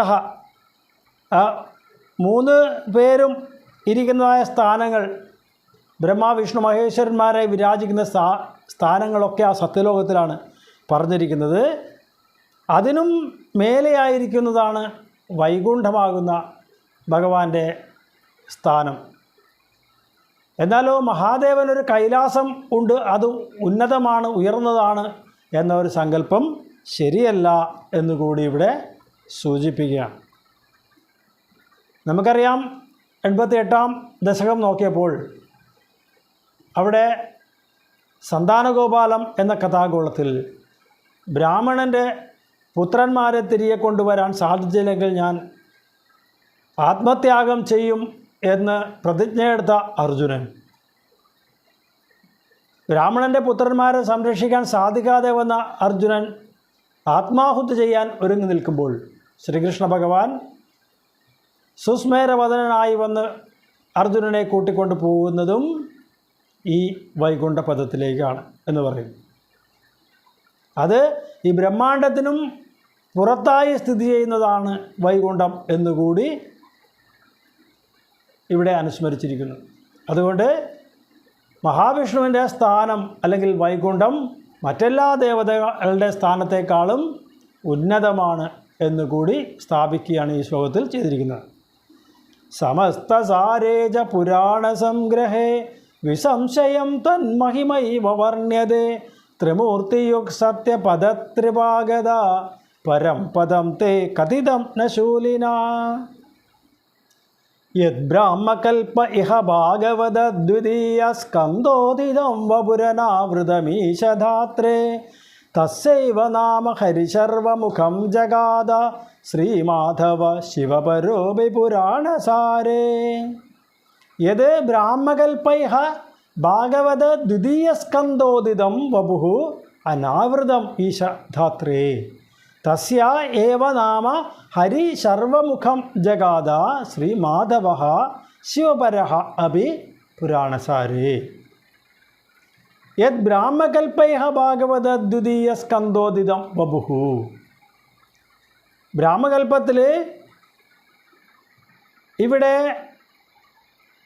മൂന്ന് പേരും ഇരിക്കുന്നതായ സ്ഥാനങ്ങൾ, ബ്രഹ്മ വിഷ്ണു മഹേശ്വരന്മാരെ വിരാജിക്കുന്ന സ്ഥാനങ്ങളൊക്കെ ആ സത്യലോകത്തിലാണ് പറഞ്ഞിരിക്കുന്നത്. അതിനും മേലെയായിരിക്കുന്നതാണ് വൈകുണ്ഠമാകുന്ന ഭഗവാന്റെ സ്ഥാനം. എന്നാലോ മഹാദേവനൊരു കൈലാസം ഉണ്ട്, അത് ഉന്നതമാണ്, ഉയർന്നതാണ് എന്നൊരു സങ്കല്പം ശരിയല്ല എന്നുകൂടി ഇവിടെ സൂചിപ്പിക്കുകയാണ്. നമുക്കറിയാം 88-ാം ദശകം നോക്കിയപ്പോൾ അവിടെ സന്താനഗോപാലം എന്ന കഥാഗോളത്തിൽ ബ്രാഹ്മണൻ്റെ പുത്രന്മാരെ തിരികെ കൊണ്ടുവരാൻ സാധിച്ചില്ലെങ്കിൽ ഞാൻ ആത്മത്യാഗം ചെയ്യും എന്ന് പ്രതിജ്ഞയെടുത്ത അർജുനൻ ബ്രാഹ്മണൻ്റെ പുത്രന്മാരെ സംരക്ഷിക്കാൻ സാധിക്കാതെ വന്ന അർജുനൻ ആത്മാഹുതി ചെയ്യാൻ ഒരുങ്ങി നിൽക്കുമ്പോൾ ശ്രീകൃഷ്ണ ഭഗവാൻ സുസ്മേരവദനായി വന്ന് അർജുനനെ കൂട്ടിക്കൊണ്ട് പോകുന്നതും ഈ വൈകുണ്ഠപദത്തിലേക്കാണ് എന്ന് പറയുന്നു. അത് ഈ ബ്രഹ്മാണ്ടത്തിനും പുറത്തായി സ്ഥിതി ചെയ്യുന്നതാണ് വൈകുണ്ഠം എന്നുകൂടി ഇവിടെ അനുസ്മരിച്ചിരിക്കുന്നു. അതുകൊണ്ട് മഹാവിഷ്ണുവിൻ്റെ സ്ഥാനം അല്ലെങ്കിൽ വൈകുണ്ഠം മറ്റെല്ലാ ദേവതകളുടെ സ്ഥാനത്തേക്കാളും ഉന്നതമാണ് എന്നുകൂടി സ്ഥാപിക്കുകയാണ് ഈ ശ്ലോകത്തിൽ ചെയ്തിരിക്കുന്നത്. സമസ്തസാരേജ പുരാണസംഗ്രഹേ വിസംശയം തന്മഹിമൈവ വർണ്യതേ ത്രിമൂർത്തിയുഗ് സത്യപദത്രിഭാഗത പരം പദം തേ കഥിതം ന ശൂലിനാ യദ്ബ്രാഹ്മകൽപ ഇഹ ഭാഗവതദ്വിതീയ സ്കന്ധോദിതം വപുരനാവൃതമീശധാത്രേ തസ്യൈവ നാമ ഹരിശർവമുഖം ജഗാദ ശ്രീമാധവ ശിവപരോപി പുരാണസാരേ യത് ബ്രാഹ്മകൽപൈഹ ഭാഗവത ദ്വിതീയസ്കന്ധോദിതം വപുഃ അനാവൃതം ഈശധാത്രേ തസ്യ ഏവ നാമ ഹരി സർവമുഖം ജഗാദ ശ്രീമാധവ ശിവപരഃ അപി പുരാണസാരേ യത് ബ്രാഹ്മകൽപൈഹ ഭാഗവത ദ്വിതീയസ്കന്ധോദിതം വപുഃ. ബ്രാഹ്മകൽപ്പത്തിൽ ഇവിടെ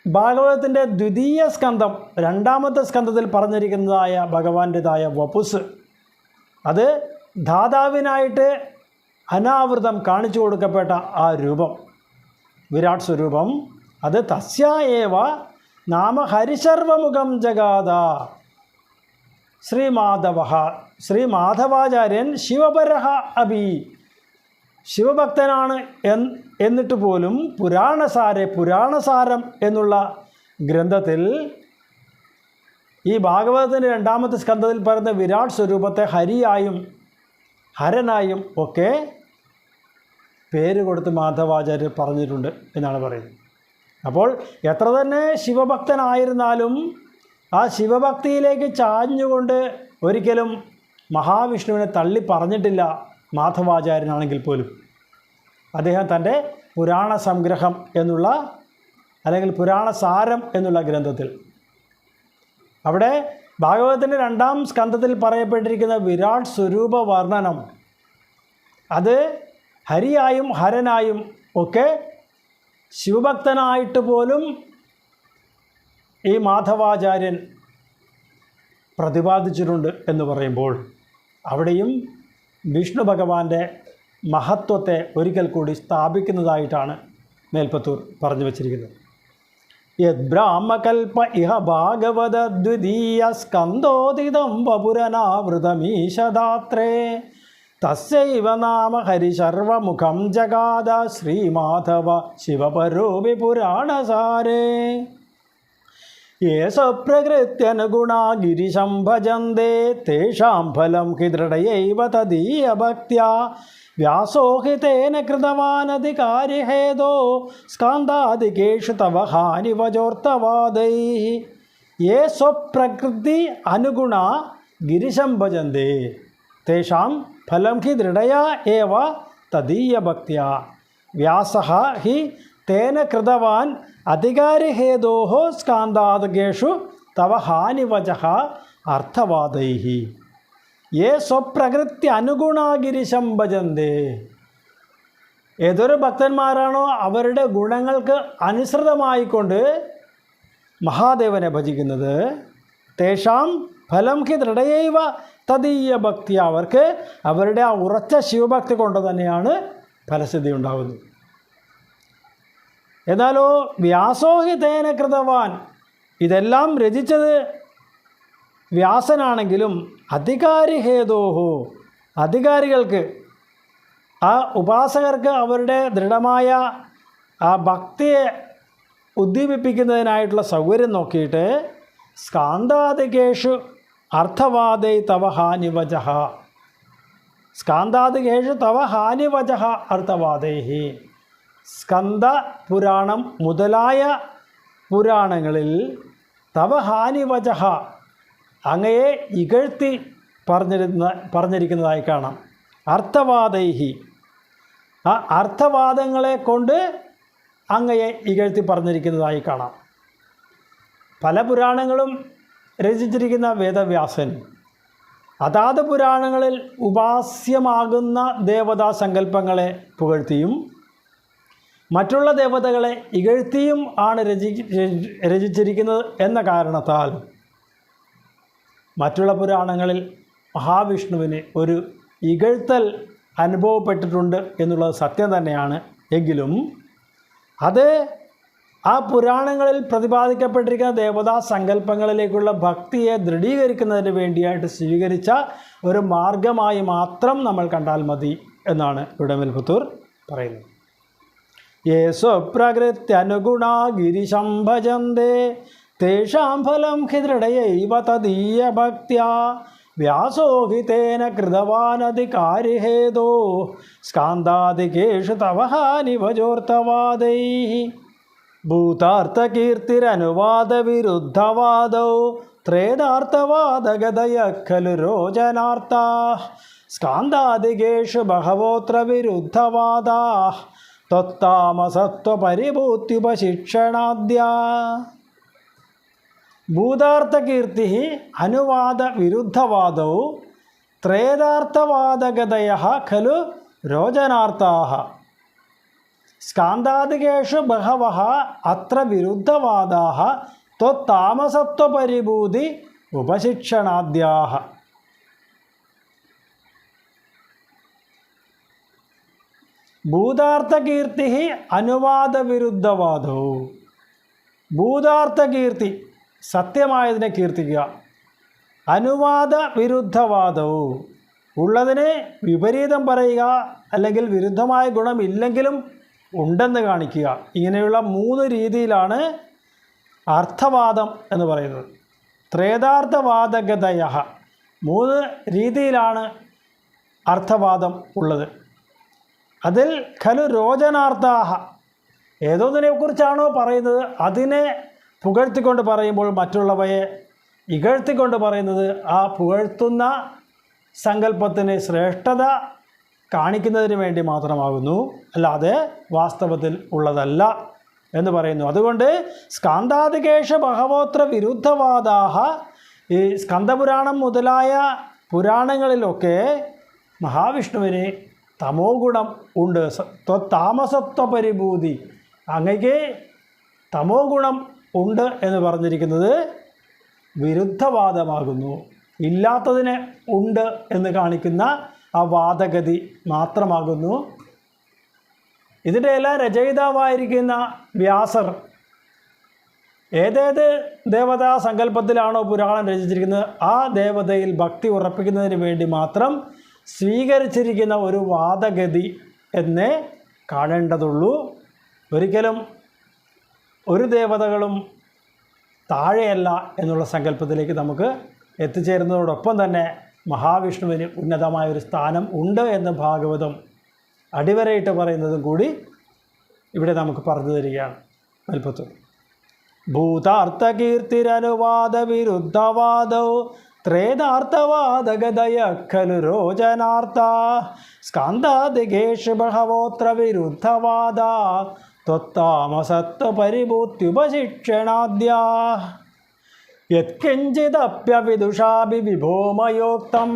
ഭാഗവതത്തിൻ്റെ ദ്വിതീയ സ്കന്ധം, രണ്ടാമത്തെ സ്കന്ധത്തിൽ പറഞ്ഞിരിക്കുന്നതായ ഭഗവാന്റേതായ വപുസ്, അത് ധാതാവിനായിട്ട് അനാവൃതം കാണിച്ചു കൊടുക്കപ്പെട്ട ആ രൂപം, വിരാട് സ്വരൂപം, അത് തസ്യ ഏവ നാമ ഹരിശർവമുഖം ജഗാദ ശ്രീമാധവ, ശ്രീമാധവാചാര്യൻ ശിവപരഃ അപി, ശിവഭക്തനാണ് എന്നിട്ട് പോലും പുരാണസാരം എന്നുള്ള ഗ്രന്ഥത്തിൽ ഈ ഭാഗവതത്തിൻ്റെ രണ്ടാമത്തെ സ്കന്ധത്തിൽ പറയുന്ന വിരാട് സ്വരൂപത്തെ ഹരിയായും ഹരനായും ഒക്കെ പേര് കൊടുത്ത് മാധവാചാര്യർ പറഞ്ഞിട്ടുണ്ട് എന്നാണ് പറയുന്നത്. അപ്പോൾ എത്ര തന്നെ ശിവഭക്തനായിരുന്നാലും ആ ശിവഭക്തിയിലേക്ക് ചാഞ്ഞുകൊണ്ട് ഒരിക്കലും മഹാവിഷ്ണുവിനെ തള്ളി പറഞ്ഞിട്ടില്ല മാധവാചാര്യനാണെങ്കിൽ പോലും. അദ്ദേഹം തൻ്റെ പുരാണ സംഗ്രഹം എന്നുള്ള അല്ലെങ്കിൽ പുരാണസാരം എന്നുള്ള ഗ്രന്ഥത്തിൽ, അവിടെ ഭാഗവതത്തിൻ്റെ രണ്ടാം സ്കന്ധത്തിൽ പറയപ്പെട്ടിരിക്കുന്ന വിരാട് സ്വരൂപ വർണ്ണനം, അത് ഹരിയായും ഹരനായും ഒക്കെ ശിവഭക്തനായിട്ട് പോലും ഈ മാധവാചാര്യൻ പ്രതിപാദിച്ചിട്ടുണ്ട് എന്ന് പറയുമ്പോൾ അവിടെയും വിഷ്ണു ഭഗവാന്റെ മഹത്വത്തെ ഒരിക്കൽ കൂടി സ്ഥാപിക്കുന്നതായിട്ടാണ് മേൽപ്പത്തൂർ പറഞ്ഞു വച്ചിരിക്കുന്നത്. യദ്ബ്രാഹ്മകൽപ ഇഹ ഭാഗവത ദ്വിതീയ സ്കന്ധോദിതം വപുരനാവൃതമീശധാത്രേ തസ്യൈവ നാമ ഹരിശർവമുഖം ജഗാദ ശ്രീമാധവ ശിവപരോപി പുരാണസാരേ യേ സ്വപ്രകൃത്യനുഗുണാ ഗിരിശം ഭജന്തേ തേഷാം ഫലം ഹി ദൃഢയൈവ തദീയഭക്ത്യാ വ്യാസോ ഹി തേന കൃതവാനധികാരിഹേതോ സ്കാന്താദികേഷു തവ ഹാനിവചോർത്തവാദൈഃ യേ സ്വപ്രകൃതി അനുഗുണ ഗിരിശം ഭജന്തേ തേഷാം ഫലം ഹി ദൃഢയാ ഏവ തദീയഭക്ത്യാ വ്യാസഃ ഹി തേന കൃതവാൻ അധികാരിഹേതോഃ സ്കാന്താദികേഷു തവ ഹാനിവചഃ അർത്ഥവാദൈഃ യേ സ്വപ്രകൃതി അനുഗുണാഗിരിശം ഭജന്തേ. ഏതൊരു ഭക്തന്മാരാണോ അവരുടെ ഗുണങ്ങൾക്ക് അനുസൃതമായിക്കൊണ്ട് മഹാദേവനെ ഭജിക്കുന്നത്, തേഷാം ഫലം ഹി ദൃഢയൈവ തദീയ ഭക്തി, അവർക്ക് അവരുടെ ആ ഉറച്ച ശിവഭക്തി കൊണ്ട് തന്നെയാണ് ഫലസിദ്ധി ഉണ്ടാകുന്നത്. എന്നാലോ വ്യാസോ ഹി തേന കൃതവാൻ, ഇതെല്ലാം രചിച്ചത് വ്യാസനാണെങ്കിലും അധികാരി ഹേതോഹോ, അധികാരികൾക്ക്, ആ ഉപാസകർക്ക് അവരുടെ ദൃഢമായ ആ ഭക്തിയെ ഉദ്ദീപിപ്പിക്കുന്നതിനായിട്ടുള്ള സൗകര്യം നോക്കിയിട്ട് സ്കാന്താദികേഷു അർത്ഥവാദൈ തവ ഹാനിവചഃ, സ്കാന്താദികേഷു തവ ഹാനിവചഃ അർത്ഥവാദൈഃ, സ്കന്ദ പുരാണം മുതലായ പുരാണങ്ങളിൽ തവ ഹാനിവചഃ, അങ്ങയെ ഇകഴ്ത്തി പറഞ്ഞിരിക്കുന്നതായി കാണാം. അർത്ഥവാദൈഹി, ആ അർത്ഥവാദങ്ങളെ കൊണ്ട് അങ്ങയെ ഇകഴ്ത്തി പറഞ്ഞിരിക്കുന്നതായി കാണാം. പല പുരാണങ്ങളും രചിച്ചിരിക്കുന്ന വേദവ്യാസൻ അതാത് പുരാണങ്ങളിൽ ഉപാസ്യമാകുന്ന ദേവതാ സങ്കല്പങ്ങളെ പുകഴ്ത്തിയും മറ്റുള്ള ദേവതകളെ ഇകഴ്ത്തിയും ആണ് രചിച്ചിരിക്കുന്നത് എന്ന കാരണത്താൽ മറ്റുള്ള പുരാണങ്ങളിൽ മഹാവിഷ്ണുവിന് ഒരു ഇകഴ്ത്തൽ അനുഭവപ്പെട്ടിട്ടുണ്ട് എന്നുള്ളത് സത്യം തന്നെയാണ്. എങ്കിലും അത് ആ പുരാണങ്ങളിൽ പ്രതിപാദിക്കപ്പെട്ടിരിക്കുന്ന ദേവതാ സങ്കല്പങ്ങളിലേക്കുള്ള ഭക്തിയെ ദൃഢീകരിക്കുന്നതിന് വേണ്ടിയായിട്ട് സ്വീകരിച്ച ഒരു മാർഗമായി മാത്രം നമ്മൾ കണ്ടാൽ മതി എന്നാണ് ഇവിടെ മേൽപുത്തൂർ പറയുന്നത്. യേ സ്വപ്രകൃത്യനുഗുണാ ഗിരിശം ഭജന്തേ തേഷാം ഫലം ഹി ദൃഢയൈവ തദീയ ഭക്ത്യാ വ്യാസോ ഹി തേന കൃതവാനധികാരിഹേതോ സ്കാന്താദികേഷു തവ ഹാനിവജോർത്തവാദൈഃ ഭൂതാർത്ഥകീർത്തിരനുവാദവിരുദ്ധവാദൗ ത്രേതാർത്ഥവാദഗതയ ഖലു രോചനാർത്ഥാഃ സ്കാന്താദികേഷു ബഹവോത്ര വിരുദ്ധവാദാഃ ത്വത്താമസത്വപരിഭൂത്യുപശിക്ഷണാദ്യാ. ഭൂതാർത്ഥകീർത്തി അനുവാദവിരുദ്ധവാദൗ ത്രേതാർത്ഥവാദഗതയഃ ഖലു രോചനാർത്ഥാഃ സ്കാന്താദികേഷു ബഹവഃ അത്ര വിരുദ്ധവാദാഃ ത്വത്താമസത്വപരിഭൂതി ഉപശിക്ഷണാദ്യാഃ. ഭൂതാർത്ഥകീർത്തി അനുവാദവിരുദ്ധവാദോ, ഭൂതാർത്ഥകീർത്തി സത്യമായതിനെ കീർത്തിക്കുക, അനുവാദ വിരുദ്ധവാദവും ഉള്ളതിനെ വിപരീതം പറയുക, അല്ലെങ്കിൽ വിരുദ്ധമായ ഗുണമില്ലെങ്കിലും ഉണ്ടെന്ന് കാണിക്കുക. ഇങ്ങനെയുള്ള 3 രീതിയിലാണ് അർത്ഥവാദം എന്ന് പറയുന്നത്. ത്രേതാർത്ഥവാദഗതയ 3 രീതിയിലാണ് അർത്ഥവാദം ഉള്ളത്. അതിൽ ഖലു രോചനാർത്ഥാഃ, ഏതോന്നിനെക്കുറിച്ചാണോ പറയുന്നത് അതിനെ പുകഴ്ത്തിക്കൊണ്ട് പറയുമ്പോൾ മറ്റുള്ളവയെ ഇകഴ്ത്തിക്കൊണ്ട് പറയുന്നത് ആ പുകഴ്ത്തുന്ന സങ്കല്പത്തിന് ശ്രേഷ്ഠത കാണിക്കുന്നതിന് വേണ്ടി മാത്രമാകുന്നു, അല്ലാതെ വാസ്തവത്തിൽ ഉള്ളതല്ല എന്ന് പറയുന്നു. അതുകൊണ്ട് സ്കാന്താദികേഷ ബഹവോത്ര വിരുദ്ധവാദാഹ, ഈ സ്കന്ദപുരാണം മുതലായ പുരാണങ്ങളിലൊക്കെ മഹാവിഷ്ണുവിന് തമോ ഗുണം ഉണ്ട്. താമസത്വ പരിഭൂതി, അങ്ങയ്ക്ക് തമോ ഗുണം ഉണ്ട് എന്ന് പറഞ്ഞിരിക്കുന്നത് വിരുദ്ധവാദമാകുന്നു. ഇല്ലാത്തതിനെ ഉണ്ട് എന്ന് കാണിക്കുന്ന ആ വാദഗതി മാത്രമാകുന്നു. ഇതിൻ്റെ എല്ലാം രചയിതാവായിരിക്കുന്ന വ്യാസർ ഏതേത് ദേവതാ സങ്കല്പത്തിലാണോ പുരാണം രചിച്ചിരിക്കുന്നത് ആ ദേവതയിൽ ഭക്തി ഉറപ്പിക്കുന്നതിന് വേണ്ടി മാത്രം സ്വീകരിച്ചിരിക്കുന്ന ഒരു വാദഗതി എന്നേ കാണേണ്ടതുള്ളൂ. ഒരിക്കലും ഒരു ദേവതകളും താഴെയല്ല എന്നുള്ള സങ്കല്പത്തിലേക്ക് നമുക്ക് എത്തിച്ചേരുന്നതോടൊപ്പം തന്നെ മഹാവിഷ്ണുവിന് ഉന്നതമായൊരു സ്ഥാനം ഉണ്ട് എന്ന് ഭാഗവതം അടിവരയിട്ട് പറയുന്നതും കൂടി ഇവിടെ നമുക്ക് പറഞ്ഞു തരികയാണ് മേൽപ്പത്തൂർ. ഭൂതാർത്ഥകീർത്തിരനുവാദവിരുദ്ധവാദൗ ത്രേതാർത്ഥവാദഗതയ ഖലു രോചനാർത്ഥാഃ സ്കാന്താദികേഷു ബഹവോത്ര വിരുദ്ധവാദാ ത്വത്താമസത്വപരിഭൂത്യുപശിക്ഷണാദ്യാഃ. യത്കിഞ്ചിദപ്യവിദുഷാഭി വിഭോമയോക്തം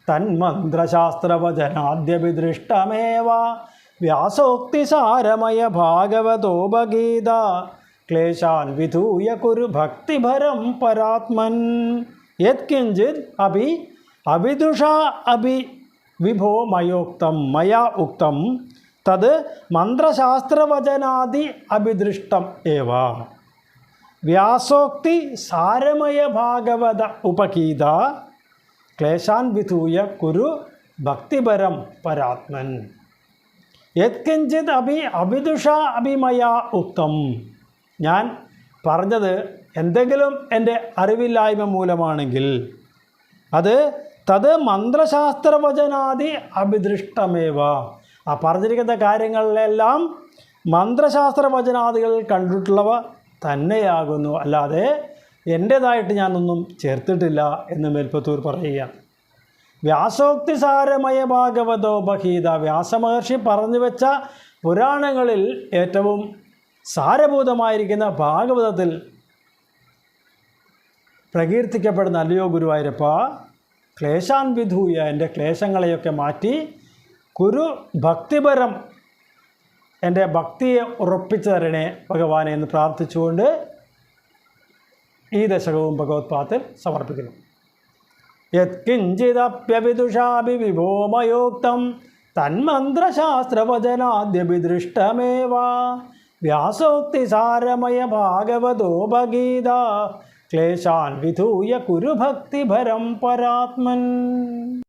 തന്മന്ത്രശാസ്ത്രവചനാദ്യഭിദൃഷ്ടമേവ വ്യാസോക്തിസാരമയ ഭാഗവതോപഗീത ക്ലേശാൻ വിധൂയ കുരു ഭക്തിഭരം പരാത്മൻ. യത്കിഞ്ചിത് അഭി അവിദുഷാ അഭി വിഭോ മയോക്തം മയാ ഉക്തം തത് മന്ത്രശാസ്ത്രവചനാദി അഭിദൃഷ്ടം ഏവ വ്യാസോക്തി സാരമയ ഭാഗവത ഉപഗീത ക്ലേശാൻ വിധൂയ കുരു ഭക്തിപരം പരാത്മൻ. യത്കിഞ്ചിത് അഭി അവിദുഷാ അഭിമയാ ഉക്തം, ഞാൻ പറഞ്ഞത് എന്തെങ്കിലും എൻ്റെ അറിവില്ലായ്മ മൂലമാണെങ്കിൽ അത് തത് മന്ത്രശാസ്ത്രവചനാദി അഭിദൃഷ്ടമേവ, ആ പറഞ്ഞിരിക്കുന്ന കാര്യങ്ങളിലെല്ലാം മന്ത്രശാസ്ത്രവചനാദികൾ കണ്ടിട്ടുള്ളവ തന്നെയാകുന്നു, അല്ലാതെ എൻ്റേതായിട്ട് ഞാനൊന്നും ചേർത്തിട്ടില്ല എന്ന് മേൽപ്പത്തൂർ പറയുകയാണ്. വ്യാസോക്തിസാരമയ ഭാഗവതോപഹീത, വ്യാസമഹർഷി പറഞ്ഞു വെച്ച പുരാണങ്ങളിൽ ഏറ്റവും സാരഭൂതമായിരിക്കുന്ന ഭാഗവതത്തിൽ പ്രകീർത്തിക്കപ്പെടുന്ന അല്ലയോ ഗുരുവായൂരപ്പ, ക്ലേശാൻ വിധൂയ, എൻ്റെ ക്ലേശങ്ങളെയൊക്കെ മാറ്റി കുരു ഭക്തിപരം, എൻ്റെ ഭക്തിയെ ഉറപ്പിച്ചു തരണേ ഭഗവാനെ എന്ന് പ്രാർത്ഥിച്ചുകൊണ്ട് ഈ ദശകവും ഭഗവത്പാദത്തിൽ സമർപ്പിക്കുന്നു. യത്കിഞ്ചിദപ്യവിദുഷാഭി വിഭോമയോക്തം തന്മന്ത്രശാസ്ത്രവചനാദ്യഭിദൃഷ്ടമേവ വ്യാസോക്തിസാരമയ ഭാഗവതോപഗീത ക്ലേശാൻ വിധൂയ കുരു ഭക്തിഭരം പരാത്മൻ.